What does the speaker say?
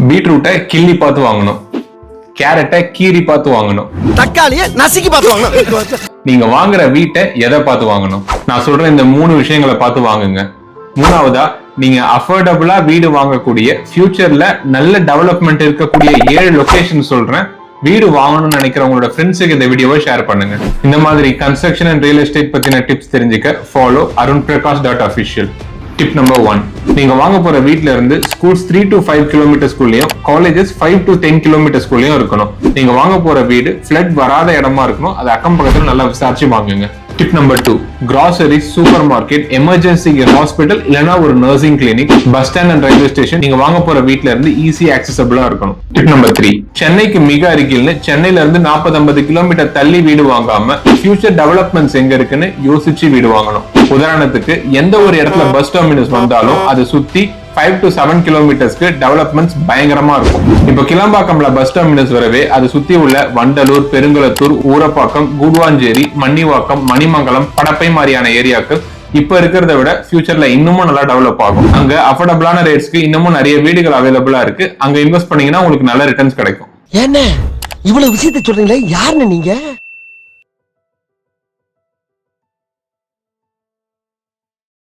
பீட்ரூட்டை கிள்ளி பார்த்து வாங்கணும், கேரட்டை கீரி பார்த்து வாங்கணும், தக்காளியை நசுக்கி பார்த்து வாங்கணும். நீங்க வாங்குற வீட்டை எதை பார்த்து வாங்கணும்? நான் சொல்ற இந்த 3 விஷயங்களை பார்த்து வாங்குங்க. மூணாவதா, நீங்க அஃபோர்டபுளா வீடு வாங்கக்கூடிய, ஃபியூச்சர்ல நல்ல டெவலப்மெண்ட் இருக்கக்கூடிய 7 லொகேஷன் சொல்றேன். வீடு வாங்கணும்னு நினைக்கிறவங்களோட ஃப்ரெண்ட்ஸுக்கு இந்த வீடியோவை ஷேர் பண்ணுங்க. இந்த மாதிரி கன்ஸ்ட்ரக்ஷன் அண்ட் ரியல் எஸ்டேட் பத்தின டிப்ஸ் தெரிஞ்சுக்க ஃபாலோ arunprakash.official. டிப் நம்பர் 1, நீங்க வாங்க போற வீட்ல இருந்து ஸ்கூல்ஸ் 3 to 5 கிலோமீட்டர்ஸ்குள்ளயும், காலேஜஸ் 5 to 10 கிலோமீட்டர்ஸ்குள்ளயும் இருக்கணும். நீங்க வாங்க போற வீடு ஃபிளட் வராத இடமா இருக்கணும். அது அக்கம் பக்கத்துல நல்லா விசாரிச்சு வாங்குங்க. Tip number 2, grocery, super market, emergency hospital இல்லனா ஒரு nursing clinic, bus stand and railway station நீங்க வாங்க போற வீட்ல இருந்து ஈஸி ஆக்சசபிளா இருக்கணும். டிப் நம்பர் 3, சென்னைக்கு மிக அருகில்னு சென்னையில இருந்து 40-50 கிலோமீட்டர் தள்ளி வீடு வாங்காம ஃபியூச்சர் டெவலப்மெண்ட்ஸ் எங்க இருக்குன்னு யோசிச்சு வீடு வாங்கணும். உதாரணத்துக்கு, எந்த ஒரு இடத்துல பஸ் டெர்மினஸ் வந்தாலும் அதை சுத்தி 5 to 7 கிலோமீட்டர்ஸ்க்கு டெவலப்மெண்ட்ஸ் பயங்கரமா இருக்கும். இப்ப கிளம்பாக்கம்ல பஸ் டெர்மினஸ் வரவே அது சுத்தி உள்ள வண்டலூர், பெருங்குளத்தூர், ஊரப்பாக்கம், கூடுவாஞ்சேரி, மன்னிவாக்கம், மணிமங்கலம், படப்பை மாதிரியான ஏரியாக்கு இப்ப இருக்கிறத விட ஃபியூச்சர்ல இன்னமும் நல்லா டெவலப் ஆகும். அங்க அஃபோர்டபிளான ரேட்ஸ்க்கு இன்னமும் நிறைய வீடுகள் அவைலபிளா இருக்கு. அங்க இன்வெஸ்ட் பண்ணீங்கன்னா உங்களுக்கு நல்ல ரிட்டர்ன்ஸ் கிடைக்கும். என்ன இவ்வளவு விஷயத்தை சொல்றீங்களே, யாருன்னு நீங்க?